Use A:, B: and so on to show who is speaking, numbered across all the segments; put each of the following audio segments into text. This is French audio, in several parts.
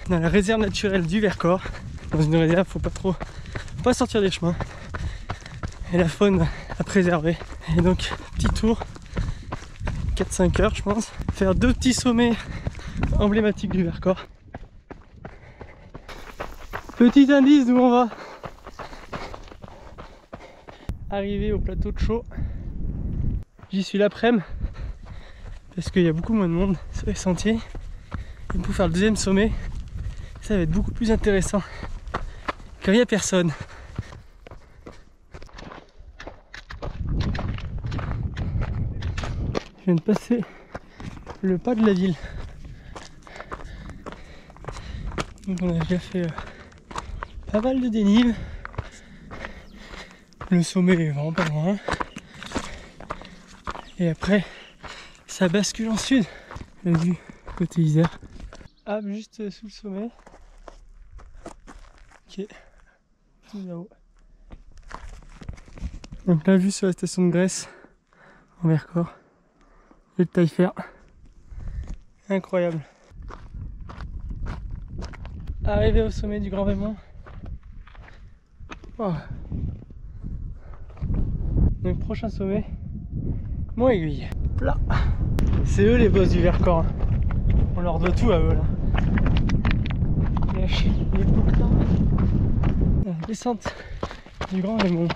A: dans la réserve naturelle du Vercors. Dans une réserve, faut pas sortir des chemins. Et la faune à préserver. Et donc, petit tour, 4-5 heures je pense. Faire 2 petits sommets emblématiques du Vercors. Petit indice d'où on va. Arrivé au plateau de Chaux. J'y suis l'après-midi parce qu'il y a beaucoup moins de monde sur les sentiers. Et pour faire le deuxième sommet, ça va être beaucoup plus intéressant car il n'y a personne. Je viens de passer le pas de la ville. Donc on a déjà fait pas mal de dénivelé. Le sommet est vraiment pas loin. Et après, ça bascule en sud. La vue côté Isère. Ah, juste sous le sommet. Ok. Tout là-haut. Donc la vue sur la station de Grèce en Vercors. Et de Taillefer. Incroyable. Arrivé au sommet du Grand Raymond. Oh. Donc prochain sommet, Mont-Aiguille. Là, c'est eux les boss du Vercors. On leur doit tout à eux là. Les bouclins. La descente du Grand Raymond.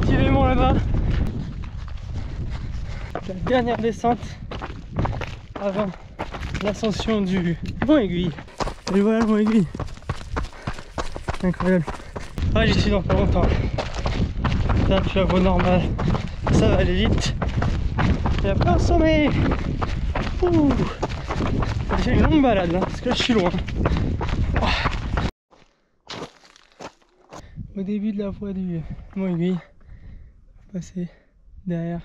A: Petit Raymond là-bas. La dernière descente avant l'ascension du Mont-Aiguille. Et voilà le Mont-Aiguille. Incroyable. Ah, j'y suis dans pas longtemps. Là, tu la vois normale. Ça va aller vite. Il y a plein de sommet. Ouh. J'ai une longue balade là, parce que là je suis loin. Oh. Au début de la voie du Mont-Aiguille, passer derrière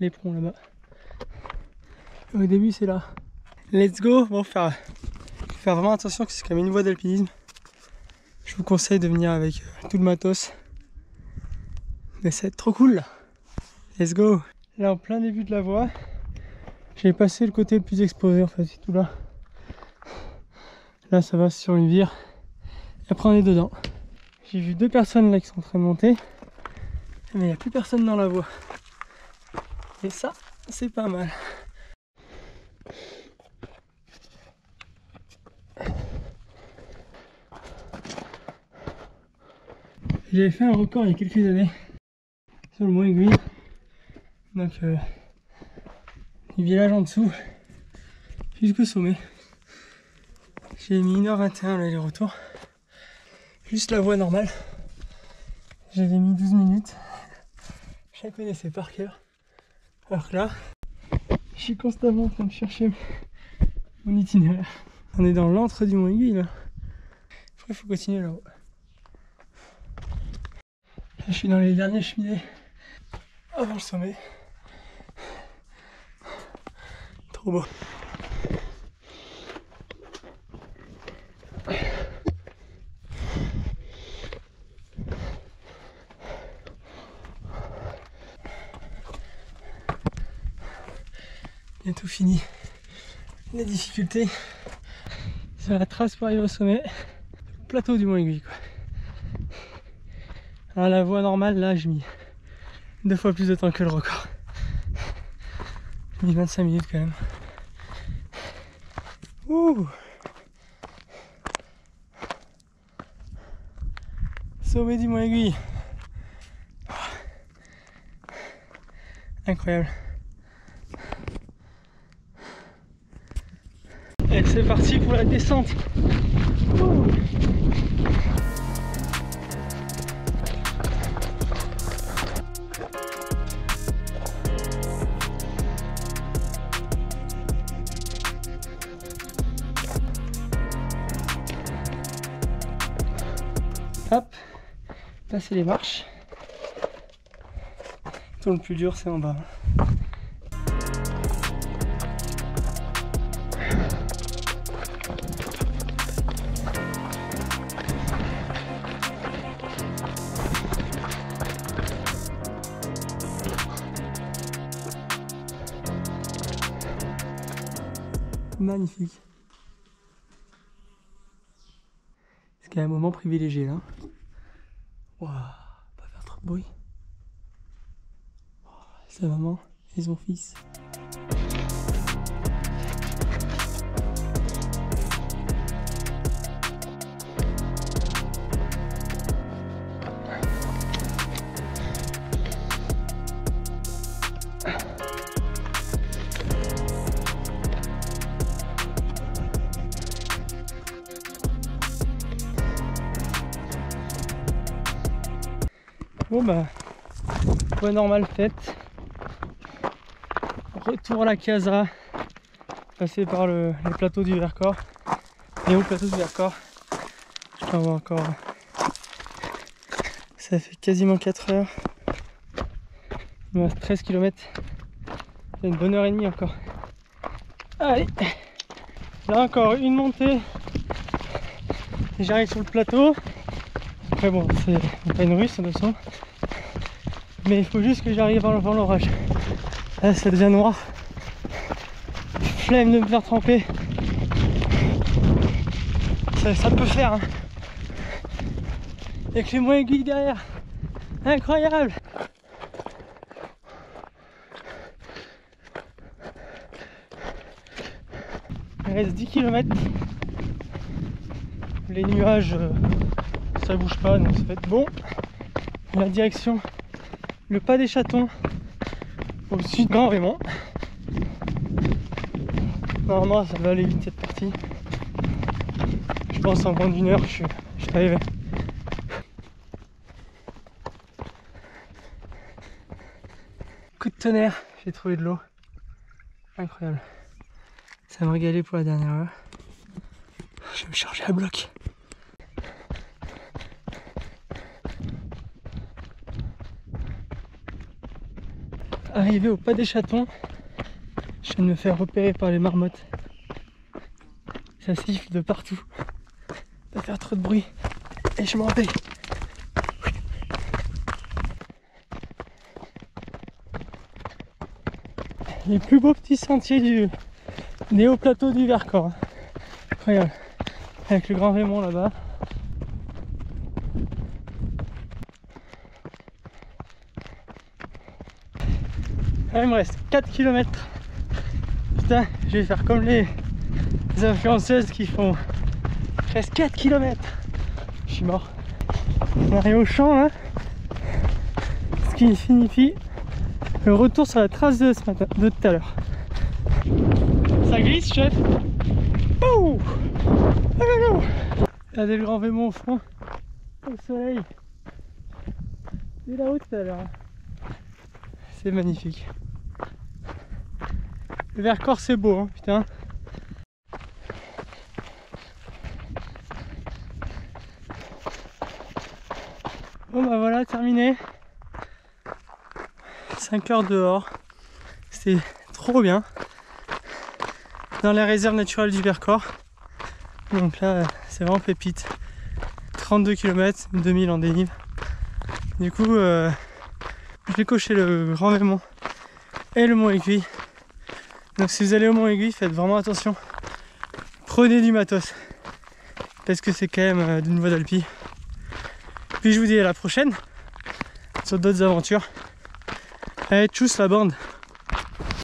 A: l'éperon là-bas. Au début c'est là. Let's go. Bon, faire vraiment attention que c'est quand même une voie d'alpinisme. Je vous conseille de venir avec tout le matos. Mais ça va être trop cool là. Let's go. Là en plein début de la voie, j'ai passé le côté le plus exposé en fait, c'est tout là. Là ça va sur une vire. Et après on est dedans. J'ai vu 2 personnes là qui sont en train de monter. Mais il n'y a plus personne dans la voie. Et ça, c'est pas mal. J'avais fait un record il y a quelques années sur le Mont-Aiguille. Donc les villages en dessous jusqu'au sommet. J'ai mis 1h21 l'aller-retour. Juste la voie normale. J'avais mis 12 minutes. Je la connaissais par cœur. Alors que là, je suis constamment en train de chercher mon itinéraire. On est dans l'antre du Mont-Aiguille là. Après il faut continuer là-haut. Je suis dans les derniers cheminées avant le sommet. Trop beau. Bientôt fini. Les difficultés sur la trace pour arriver au sommet. Le plateau du Mont-Aiguille quoi. Alors la voie normale là j'ai mis 2 fois plus de temps que le record. J'ai mis 25 minutes quand même. Ouh. Sommet du Mont-Aiguille. Incroyable. Et c'est parti pour la descente. Ouh. Hop, là c'est les marches. Tout le plus dur c'est en bas. magnifique. C'est quand même un moment privilégié là. Waouh, pas faire trop de bruit. Sa maman et son fils. Bon bah, point normal faite. Retour à la casa, passer par les plateaux du Vercors. Et au plateau du Vercors, je peux avoir encore. Ça fait quasiment 4 heures. Il me reste 13 km. C'est une bonne heure et demie encore. Allez, là encore une montée. Et j'arrive sur le plateau. Après bon, c'est pas une rue, ça me semble. Mais il faut juste que j'arrive avant l'orage. Là ça devient noir. Flemme de me faire tremper. Ça peut faire hein. Avec les moyens aiguilles derrière. Incroyable. Il reste 10 km. Les nuages ça bouge pas donc ça va être bon. La direction, le pas des chatons au sud de Grand Raymond. Normalement ça va aller vite cette partie. Je pense en moins d'une heure je suis arrivé. Coup de tonnerre, j'ai trouvé de l'eau. Incroyable. Ça me régalait pour la dernière heure. Je vais me charger à bloc. Arrivé au pas des chatons, je viens de me faire repérer par les marmottes. Ça siffle de partout. Pas faire trop de bruit. Et je m'en vais. Les plus beaux petits sentiers du néo-plateau du Vercors. Incroyable. Avec le Grand Raymond là-bas. Ah, il me reste 4 km. Putain, je vais faire comme les influenceuses qui font presque 4 km. Je suis mort. On arrive au champ là. Ce qui signifie le retour sur la trace de ce matin, de tout à l'heure. Ça glisse, chef. Ouh. Regardez le Grand Raymond au fond, au soleil. C'est là-haut tout à l'heure. C'est magnifique. Le Vercors c'est beau, hein, putain. Bon bah voilà, terminé. 5 heures dehors. C'était trop bien. Dans la réserve naturelle du Vercors. Donc là, c'est vraiment pépite. 32 km, 2000 en dénive. Du coup, je vais cocher le Grand Raymond et le Mont Aiguille. Donc si vous allez au Mont Aiguille, faites vraiment attention. Prenez du matos. Parce que c'est quand même d'une voie d'alpi. Puis je vous dis à la prochaine. Sur d'autres aventures. Allez, tchuss la bande.